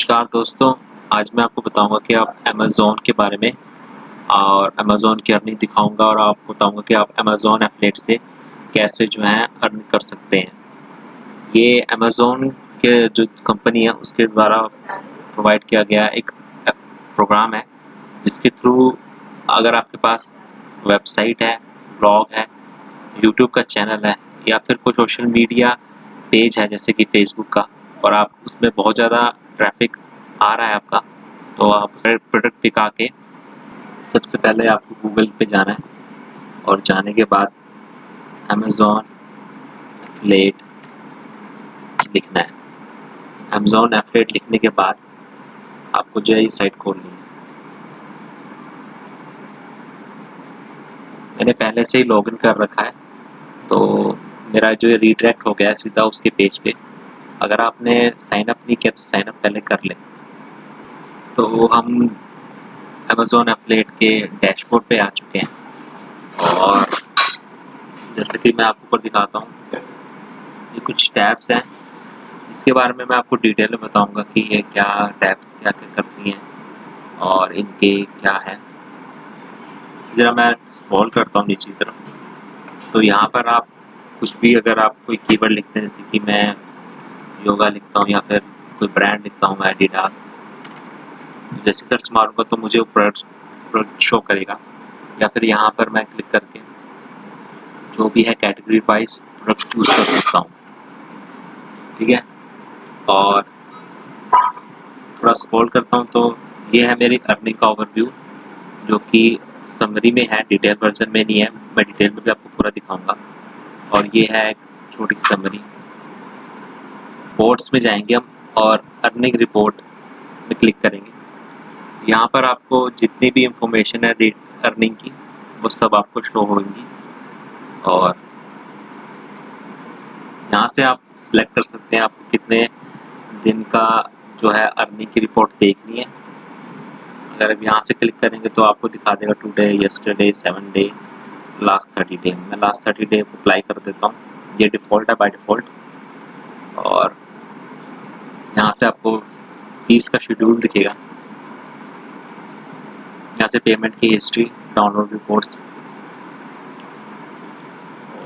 नमस्कार दोस्तों, आज मैं आपको बताऊंगा कि आप अमेज़न के बारे में और अमेज़न की अर्निंग दिखाऊंगा और आपको बताऊंगा कि आप अमेज़न एफिलिएट से कैसे जो है अर्न कर सकते हैं। ये अमेज़न के जो कंपनी है उसके द्वारा प्रोवाइड किया गया एक प्रोग्राम है जिसके थ्रू अगर आपके पास वेबसाइट है, ब्लॉग है, यूट्यूब का चैनल है या फिर कोई सोशल मीडिया पेज है जैसे कि फेसबुक का और आप उसमें बहुत ज़्यादा ट्रैफिक आ रहा है आपका, तो आप प्रोडक्ट दिखा के सबसे पहले आपको गूगल पे जाना है और जाने के बाद अमेज़न एफिलिएट लिखना है। अमेज़न एफिलिएट लिखने के बाद आपको जो है ये साइट खोलनी है। मैंने पहले से ही लॉगिन कर रखा है, तो मेरा जो है रीडायरेक्ट हो गया है सीधा उसके पेज पे। अगर आपने साइन अप नहीं किया तो साइन अप पहले कर लें। तो हम अमेज़न एफिलिएट के डैशबोर्ड पे आ चुके हैं और जैसे कि मैं आपको ऊपर दिखाता हूँ, ये कुछ टैब्स हैं। इसके बारे में मैं आपको डिटेल में बताऊंगा कि ये क्या टैब्स क्या क्या करती हैं और इनके क्या है। इसी तरह मैं स्क्रॉल करता हूँ नीचे की तरफ, तो यहाँ पर आप कुछ भी अगर आप कोई कीवर्ड लिखते हैं, जैसे कि मैं योगा लिखता हूँ या फिर कोई ब्रांड लिखता हूँ एडिडास, जैसे सर्च मारूंगा तो मुझे प्रोडक्ट शो करेगा। या फिर यहाँ पर मैं क्लिक करके जो भी है कैटेगरी वाइज प्रोडक्ट चूज कर सकता हूँ, ठीक है। और थोड़ा स्क्रॉल करता हूँ तो ये है मेरी अर्निंग का ओवरव्यू, जो कि समरी में है, डिटेल वर्जन में नहीं है। मैं डिटेल में भी आपको पूरा दिखाऊंगा। और ये है एक छोटी सी समरी। रिपोर्ट्स में जाएंगे हम और अर्निंग रिपोर्ट में क्लिक करेंगे। यहाँ पर आपको जितनी भी इंफॉर्मेशन है अर्निंग की वो सब आपको शो होंगी और यहाँ से आप सिलेक्ट कर सकते हैं आपको कितने दिन का जो है अर्निंग की रिपोर्ट देखनी है। अगर अब यहाँ से क्लिक करेंगे तो आपको दिखा देगा today, yesterday, 7 day, last 30 day. मैं लास्ट 30 डे को अप्लाई कर देता हूँ। ये डिफ़ॉल्ट है बाय डिफ़ॉल्ट। और यहाँ से आपको फीस का शेड्यूल दिखेगा। यहाँ से पेमेंट की हिस्ट्री, डाउनलोड रिपोर्ट्स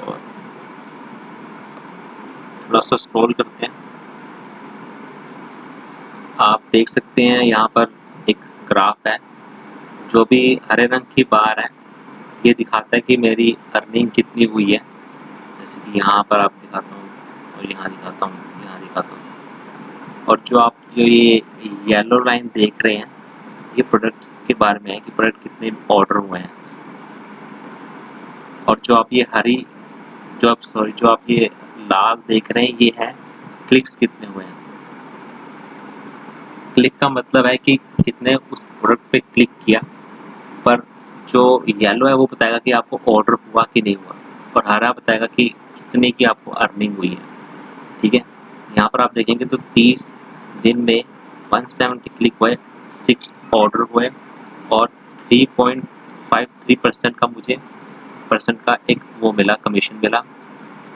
और थोड़ा सा स्क्रॉल करते हैं। आप देख सकते हैं यहाँ पर एक ग्राफ है, जो भी हरे रंग की बार है ये दिखाता है कि मेरी अर्निंग कितनी हुई है। जैसे कि यहाँ पर आप दिखाता हूँ और यहाँ दिखाता हूँ, यहाँ दिखाता हूँ। और जो ये येलो लाइन देख रहे हैं ये प्रोडक्ट्स के बारे में है कि प्रोडक्ट कितने ऑर्डर हुए हैं। और जो आप ये लाल देख रहे हैं ये है क्लिक्स कितने हुए हैं। क्लिक का मतलब है कि कितने उस प्रोडक्ट पे क्लिक किया, पर जो येलो है वो बताएगा कि आपको ऑर्डर हुआ कि नहीं हुआ, और हरा बताएगा कि कितने की आपको अर्निंग हुई है, ठीक है। यहाँ पर आप देखेंगे तो 30 दिन में 170 क्लिक हुए, 6 ऑर्डर हुए और 3.53% का मुझे परसेंट का एक वो मिला, कमीशन मिला।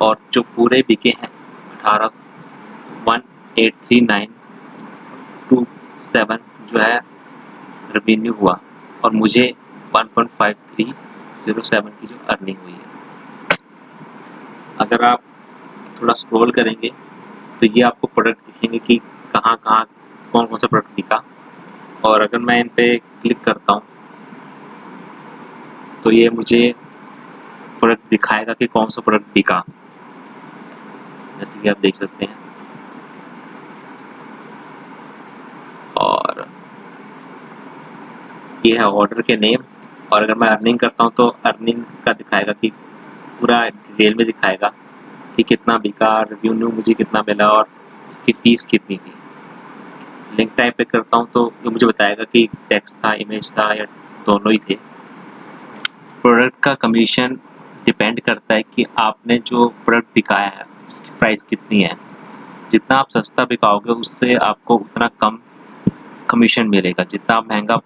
और जो पूरे बिके हैं 18,183,927 जो है रेवेन्यू हुआ और मुझे 1.5307 की जो अर्निंग हुई है। अगर आप थोड़ा स्क्रॉल करेंगे तो ये आपको प्रोडक्ट दिखेंगे कि कहाँ कहाँ कौन कौन सा प्रोडक्ट बिका। और अगर मैं इन पे क्लिक करता हूँ तो ये मुझे प्रोडक्ट दिखाएगा कि कौन सा प्रोडक्ट बिका, जैसे कि आप देख सकते हैं। और ये है ऑर्डर के नेम। और अगर मैं अर्निंग करता हूँ तो अर्निंग का दिखाएगा कि पूरा डिटेल में दिखाएगा कि कितना बिका, रेवेन्यू मुझे कितना मिला और उसकी फ़ीस कितनी थी। लिंक टाइप पे करता हूँ तो ये मुझे बताएगा कि टेक्स्ट था, इमेज था या दोनों ही थे। प्रोडक्ट का कमीशन डिपेंड करता है कि आपने जो प्रोडक्ट बिकाया है उसकी प्राइस कितनी है। जितना आप सस्ता बिकाओगे उससे आपको उतना कम कमीशन मिलेगा। जितना आप महंगा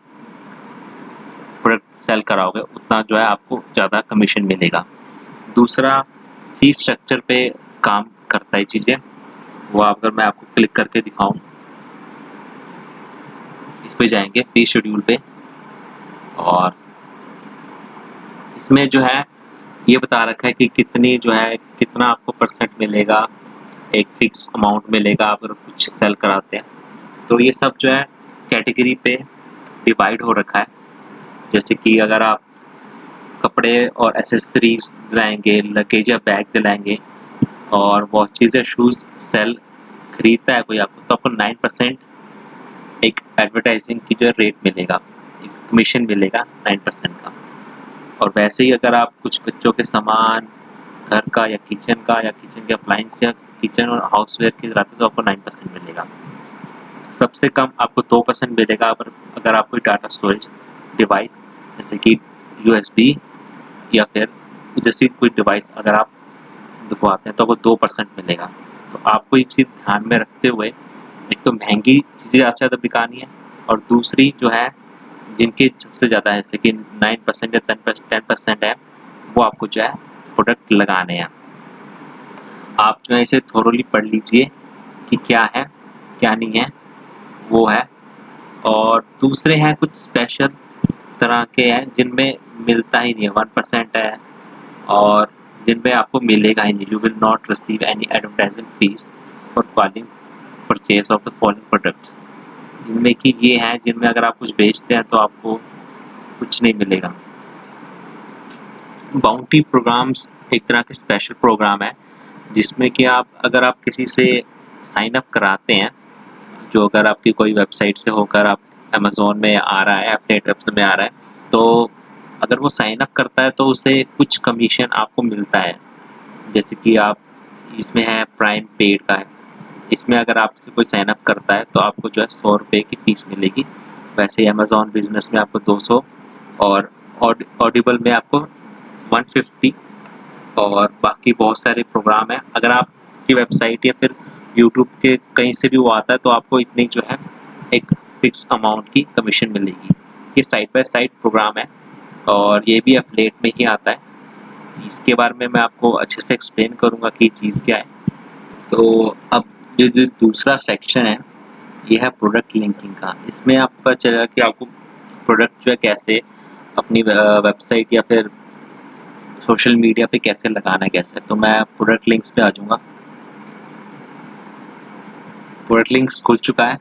प्रोडक्ट सेल कराओगे उतना जो है आपको ज़्यादा कमीशन मिलेगा। दूसरा, फीस स्ट्रक्चर पे काम करता है चीज़ें। वो अगर मैं आपको क्लिक करके दिखाऊं इस पे जाएंगे फी शेड्यूल पे, और इसमें जो है ये बता रखा है कि कितनी जो है कितना आपको परसेंट मिलेगा, एक फिक्स अमाउंट मिलेगा अगर कुछ सेल कराते हैं। तो ये सब जो है कैटेगरी पे डिवाइड हो रखा है। जैसे कि अगर आप कपड़े और एसेसरीज दिलाएंगे, लगेज या बैग दिलाएंगे और वॉचेज या शूज़ सेल खरीदता है कोई आपको, तो आपको 9% एक एडवर्टाइजिंग की जो रेट मिलेगा, एक कमीशन मिलेगा 9% का। और वैसे ही अगर आप कुछ बच्चों के सामान घर का या किचन के अप्लाइंस या किचन और हाउसवेयर के दिलाते तो आपको 9% मिलेगा। सबसे कम आपको 2% मिलेगा अगर आप कोई डाटा स्टोरेज डिवाइस जैसे कि USB या फिर जैसी कोई डिवाइस अगर आप दिखवाते हैं तो आपको 2% मिलेगा। तो आपको ये चीज़ ध्यान में रखते हुए एक तो महंगी चीज़ें ज़्यादा से ज़्यादा बिकानी है, और दूसरी जो है जिनके सबसे ज़्यादा है जैसे कि 9% या 10% है, वो आपको जो है प्रोडक्ट लगाने हैं। आप जो है इसे थोरोली पढ़ लीजिए कि क्या है क्या नहीं है, वो है। और दूसरे हैं कुछ स्पेशल तरह के हैं जिनमें मिलता ही नहीं है, 1% है, और जिनमें आपको मिलेगा ही नहीं। You will not receive any advertising fees for calling purchase of the following products. जिनमें कि ये हैं जिनमें अगर आप कुछ बेचते हैं तो आपको कुछ नहीं मिलेगा। बाउंटी प्रोग्राम्स एक तरह के स्पेशल प्रोग्राम है जिसमें कि अगर आप किसी से साइन अप कराते हैं, जो अगर आपकी कोई वेबसाइट से होकर आप अमेज़न में आ रहा है, अपने एड्रेस में आ रहा है, तो अगर वो साइन अप करता है तो उसे कुछ कमीशन आपको मिलता है। जैसे कि आप इसमें है प्राइम पेड का है, इसमें अगर आपसे कोई साइन अप करता है तो आपको जो है 100 रुपये की फ़ीस मिलेगी। वैसे ही अमेज़न बिजनेस में आपको 200, और ऑडिबल में आपको 150, और बाकी बहुत सारे प्रोग्राम हैं। अगर आपकी वेबसाइट या फिर यूट्यूब के कहीं से भी वो आता है तो आपको इतनी जो है एक फिक्स अमाउंट की कमीशन मिलेगी। ये साइड बाय साइड प्रोग्राम है और ये भी एफिलिएट में ही आता है। इसके बारे में मैं आपको अच्छे से एक्सप्लेन करूँगा कि चीज़ क्या है। तो अब जो दूसरा सेक्शन है ये है प्रोडक्ट लिंकिंग का। इसमें आपको पता चलेगा कि आपको प्रोडक्ट जो है कैसे अपनी वेबसाइट या फिर सोशल मीडिया पे कैसे लगाना है कैसे। तो मैं प्रोडक्ट लिंक्स पे आ जाऊँगा। प्रोडक्ट लिंक्स खुल चुका है,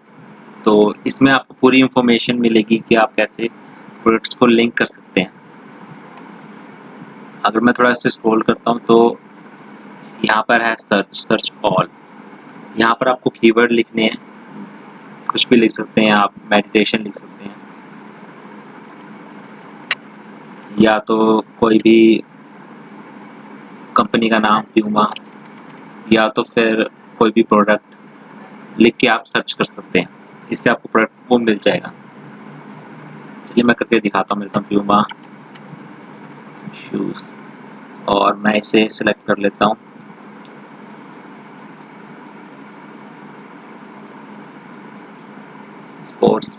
तो इसमें आपको पूरी इंफॉर्मेशन मिलेगी कि आप कैसे प्रोडक्ट्स को लिंक कर सकते हैं। अगर मैं थोड़ा इसे स्क्रॉल करता हूँ तो यहाँ पर है सर्च ऑल। यहाँ पर आपको कीवर्ड लिखने हैं, कुछ भी लिख सकते हैं आप, मेडिटेशन लिख सकते हैं या तो कोई भी कंपनी का नाम प्यूमा, या तो फिर कोई भी प्रोडक्ट लिख के आप सर्च कर सकते हैं। इससे आपको प्रोडक्ट वो मिल जाएगा। चलिए मैं करके दिखाता हूँ। मेरे प्यूमा शूज़, और मैं इसे सिलेक्ट कर लेता हूँ। स्पोर्ट्स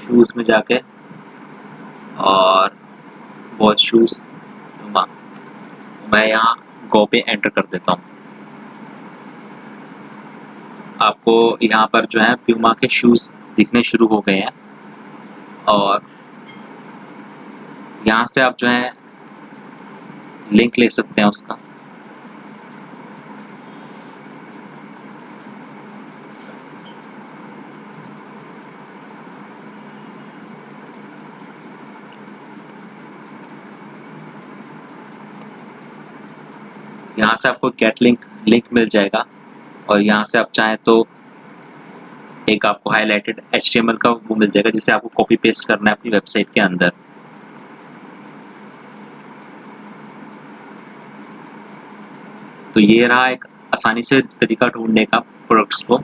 शूज़ में जाके और बहुत शूज़ प्यूमा, मैं यहाँ गो पे एंटर कर देता हूँ। आपको यहाँ पर जो है प्यूमा के शूज़ दिखने शुरू हो गए हैं, और यहाँ से आप जो है लिंक ले सकते हैं उसका। यहाँ से आपको गेट लिंक मिल जाएगा, और यहाँ से आप चाहें तो एक आपको हाईलाइटेड HTML का वो मिल जाएगा जिसे आपको कॉपी पेस्ट करना है अपनी वेबसाइट के अंदर। तो ये रहा एक आसानी से तरीका ढूंढने का प्रोडक्ट्स को।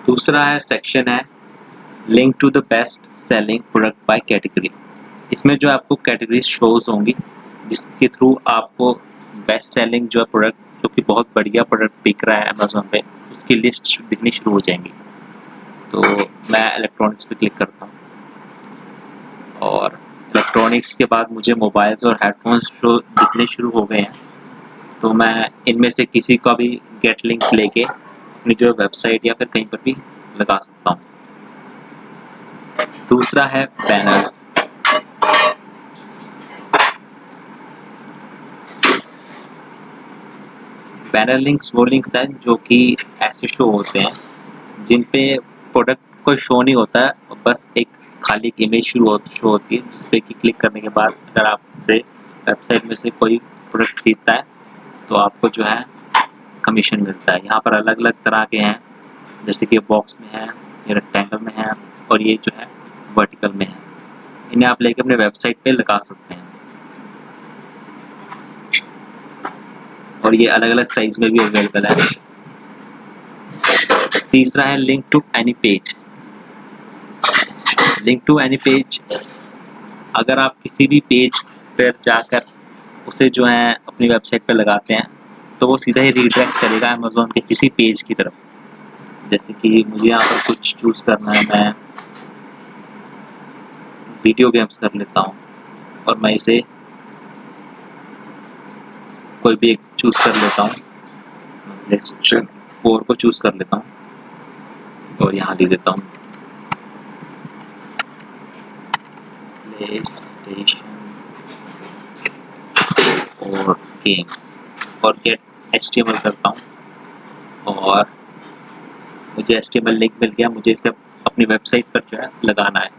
दूसरा है सेक्शन है link to the best selling product by category. इसमें जो आपको कैटेगरी शोज होंगी जिसके थ्रू आपको बेस्ट सेलिंग जो है प्रोडक्ट, जो कि बहुत बढ़िया प्रोडक्ट बिक रहा है अमेज़न पे, उसकी लिस्ट दिखनी शुरू हो जाएंगी। तो मैं इलेक्ट्रॉनिक्स पे क्लिक करता हूँ, और इलेक्ट्रॉनिक्स इलेक्ट्रॉनिक्स के बाद मुझे मोबाइल्स और हेडफोन्स दिखने शुरू हो गए हैं, तो मैं इनमें से किसी का भी गेट लिंक लेके अपनी जो वेबसाइट या फिर कहीं पर भी लगा सकता हूँ। दूसरा है बैनर्स। बैनर लिंक्स वो लिंक्स हैं जो कि ऐसे शो होते हैं जिन पे प्रोडक्ट कोई शो नहीं होता है, बस एक खाली इमेज शो होती है जिस पे कि क्लिक करने के बाद अगर आपसे वेबसाइट में से कोई प्रोडक्ट खरीदता है तो आपको जो है कमीशन मिलता है। यहाँ पर अलग अलग तरह के हैं, जैसे कि बॉक्स में है, ये रेक्टेंगल में है और ये जो है वर्टिकल में है। इन्हें आप लेके अपने वेबसाइट पे लगा सकते हैं और ये अलग अलग साइज में भी अवेलेबल है। तीसरा है link to any page. Link to any page, अगर आप किसी भी पेज पर जाकर उसे जो है अपनी वेबसाइट पर लगाते हैं तो वो सीधा ही रीडायरेक्ट करेगा अमेज़न के किसी पेज की तरफ। जैसे कि मुझे यहाँ पर कुछ चूज़ करना है, मैं वीडियो गेम्स कर लेता हूँ और मैं इसे कोई भी एक चूज़ कर लेता हूँ, PlayStation 4 को चूज़ कर लेता हूँ और यहाँ दे देता हूँ PlayStation और गेम्स और गेट HTML करता हूँ और मुझे HTML लिंक मिल गया। मुझे इसे अपनी वेबसाइट पर जो है लगाना है।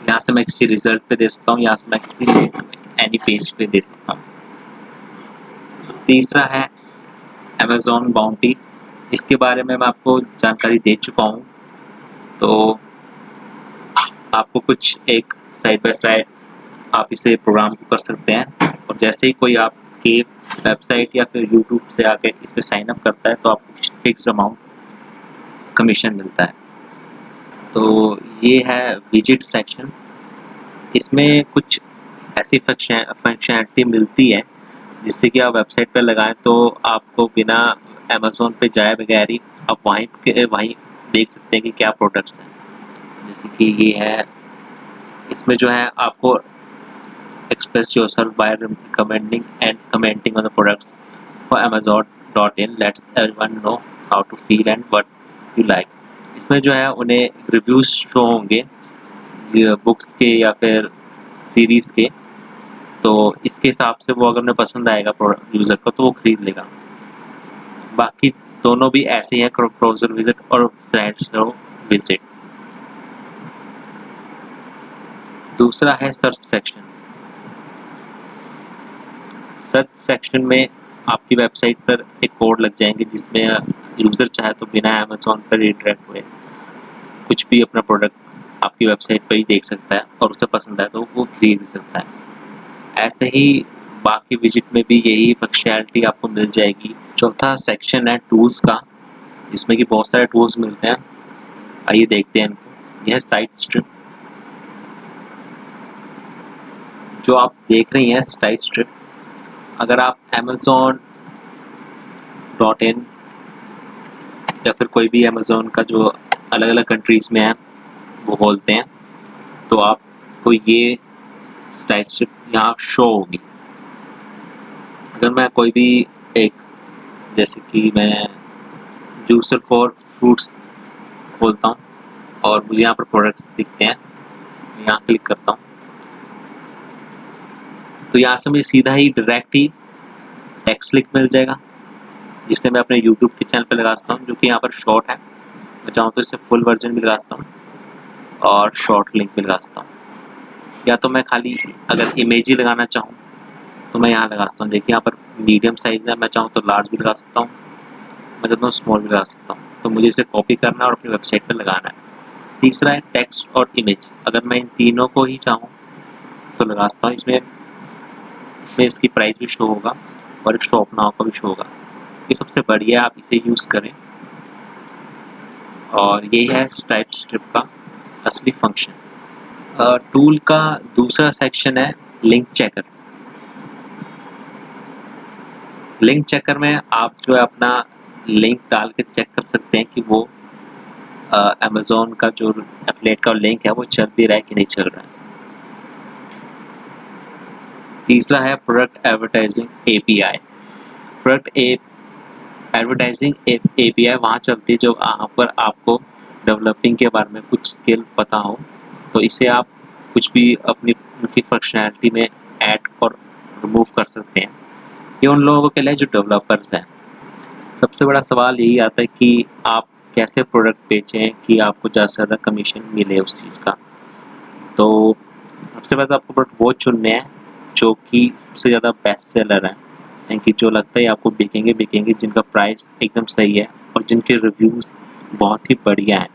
यहाँ से मैं किसी रिजल्ट पे दे सकता हूँ, यहाँ से मैं किसी एनी पेज पे दे सकता हूँ। तीसरा है अमेज़न बाउंटी। इसके बारे में मैं आपको जानकारी दे चुका हूँ, तो आपको कुछ एक साइड बाय साइड आप इसे प्रोग्राम कर सकते हैं और जैसे ही कोई आपकी वेबसाइट या फिर यूट्यूब से आके इस पर साइन अप करता है तो आपको कुछ फिक्स अमाउंट कमीशन मिलता है। तो ये है विजिट सेक्शन। इसमें कुछ ऐसी फंक्शनैलिटी मिलती है जिससे कि आप वेबसाइट पर लगाएं तो आपको बिना अमेज़न पे जाए बगैर ही आप वहीं देख सकते हैं कि क्या प्रोडक्ट्स हैं। जैसे कि ये है, इसमें जो है आपको express yourself by recommending and commenting on the products for Amazon.in lets everyone know how to feel and what you like। इसमें जो है उन्हें रिव्यूज शो होंगे बुक्स के या फिर सीरीज के, तो इसके हिसाब से वो अगर उन्हें पसंद आएगा यूज़र को तो वो खरीद लेगा। बाकी दोनों भी ऐसे ही हैं, ब्राउज़र विजिट और स्लाइडशो विजिट। दूसरा है सर्च सेक्शन। सर्च सेक्शन में आपकी वेबसाइट पर एक कोड लग जाएंगे जिसमें यूज़र चाहे तो बिना अमेज़न पर रीडायरेक्ट हुए कुछ भी अपना प्रोडक्ट आपकी वेबसाइट पर ही देख सकता है और उसे पसंद आए तो वो खरीद भी सकता है। ऐसे ही बाकी विजिट में भी यही फंक्शनैलिटी आपको मिल जाएगी। चौथा सेक्शन है टूल्स का, जिसमें कि बहुत सारे टूल्स मिलते हैं। आइए देखते हैं इनको। यह साइट स्ट्रिप, जो आप देख रही हैं साइट स्ट्रिप, अगर आप Amazon.in या फिर कोई भी अमेज़न का जो अलग अलग कंट्रीज़ में है वो बोलते हैं तो आपको ये साइट स्ट्रिप यहाँ शो होगी। अगर मैं कोई भी एक, जैसे कि मैं जूसर फॉर फ्रूट्स खोलता हूँ और मुझे यहाँ पर प्रोडक्ट्स दिखते हैं, यहाँ क्लिक करता हूँ तो यहाँ से मुझे सीधा ही डायरेक्ट ही टेक्स्ट लिंक मिल जाएगा जिससे मैं अपने यूट्यूब के चैनल पर लगा सकता हूँ, जो कि यहाँ पर शॉर्ट है। मैं चाहूँ तो इससे फुल वर्जन भी लगा सकता हूँ और शॉर्ट लिंक भी लगा सकता हूँ, या तो मैं खाली अगर इमेज ही लगाना चाहूँ तो मैं यहाँ लगा सकता हूँ। देखिए यहाँ पर मीडियम साइज़ है, मैं चाहूँ तो लार्ज भी लगा सकता हूँ, मैं चाहता हूँ स्मॉल भी लगा सकता हूँ। तो मुझे इसे कॉपी करना है और अपनी वेबसाइट पर लगाना है। तीसरा है टेक्स्ट और इमेज। अगर मैं इन तीनों को ही चाहूँ तो लगा सकता हूँ। इसमें इसकी प्राइस भी शो होगा और एक शॉप नाउ का भी शो होगा। ये सबसे बढ़िया, आप इसे यूज़ करें। और यही है टाइप स्ट्रिप का असली फंक्शन। टूल का दूसरा सेक्शन है लिंक चेकर। लिंक चेकर में आप जो है अपना लिंक डाल के चेक कर सकते हैं कि वो अमेज़न का जो एफिलिएट का लिंक है वो चल भी रहा है कि नहीं चल रहा है। तीसरा है product advertising API. Product advertising API वहाँ चलती है जब वहाँ पर आपको डेवलपिंग के बारे में कुछ स्किल पता हो, तो इसे आप कुछ भी अपनी उनकी फंक्शनैलिटी में ऐड और रिमूव कर सकते हैं। ये उन लोगों के लिए जो डेवलपर्स हैं। सबसे बड़ा सवाल यही आता है कि आप कैसे प्रोडक्ट बेचें कि आपको ज़्यादा से ज़्यादा कमीशन मिले उस चीज़ का। तो सबसे पहले तो आपको प्रोडक्ट वो चुनने हैं जो कि सबसे ज़्यादा बेस्ट सेलर हैं, यानी कि जो लगता है आपको बिकेंगे, जिनका प्राइस एकदम सही है और जिनके रिव्यूज़ बहुत ही बढ़िया हैं।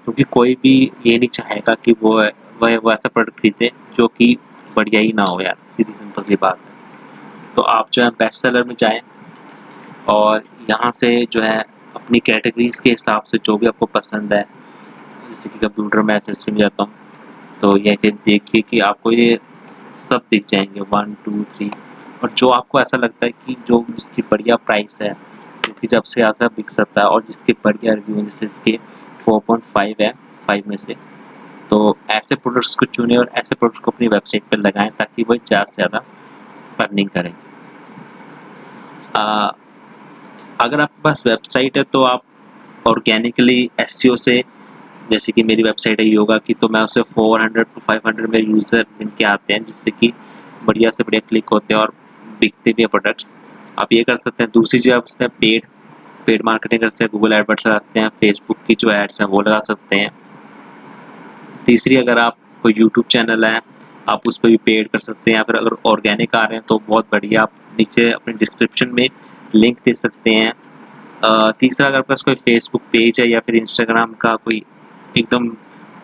क्योंकि कोई भी ये नहीं चाहेगा कि वह ऐसा प्रोडक्ट खरीदे जो कि बढ़िया ही ना हो यार, सीधी सिंपल सी बात है। तो आप जो है बेस्ट सेलर में जाएँ और यहाँ से जो है अपनी कैटेगरीज़ के हिसाब से जो भी आपको पसंद है, जैसे कि कंप्यूटर में एसएससी में जाता हूँ, तो ये कि देखिए कि आपको ये सब दिख जाएँगे 1, 2, 3 और जो आपको ऐसा लगता है कि जो जिसकी बढ़िया प्राइस है, जो कि जब से ज़्यादा बिक सकता है और जिसके बढ़िया रिव्यू हैं, जैसे इसके 4.5 है 5 में से, तो ऐसे प्रोडक्ट्स को चुनें और ऐसे प्रोडक्ट्स को अपनी वेबसाइट पर लगाएँ ताकि वो ज़्यादा से ज़्यादा अर्निंग करें। अगर आपके पास वेबसाइट है तो आप ऑर्गेनिकली एसईओ से, जैसे कि मेरी वेबसाइट है योगा की, तो मैं उसे 400 टू 500 में यूज़र दिन के आते हैं, जिससे कि बढ़िया से बढ़िया क्लिक होते हैं और बिकते भी हैं प्रोडक्ट्स। आप ये कर सकते हैं। दूसरी चीज़ आप इसमें पेड मार्केटिंग कर सकते हैं, गूगल एडवर्ड्स लगा सकते हैं, फेसबुक की जो एड्स हैं वो लगा सकते हैं। तीसरी, अगर आप कोई यूट्यूब चैनल है आप उस पर भी पेड कर सकते हैं, या फिर अगर ऑर्गेनिक आ रहे हैं तो बहुत बढ़िया, आप नीचे अपने डिस्क्रिप्शन में लिंक दे सकते हैं। तीसरा, अगर आपके पास कोई फेसबुक पेज है या फिर इंस्टाग्राम का कोई एकदम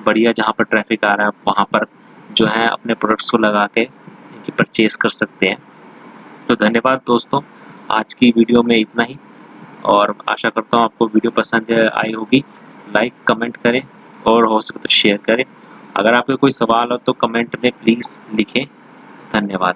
बढ़िया जहाँ पर ट्रैफिक आ रहा है, वहाँ पर जो है अपने प्रोडक्ट्स को लगा के इनकी परचेज़ कर सकते हैं। तो धन्यवाद दोस्तों, आज की वीडियो में इतना ही और आशा करता हूँ आपको वीडियो पसंद आई होगी। लाइक, कमेंट करें और हो सके तो शेयर करें। अगर आपके कोई सवाल हो तो कमेंट में प्लीज़ लिखें। धन्यवाद।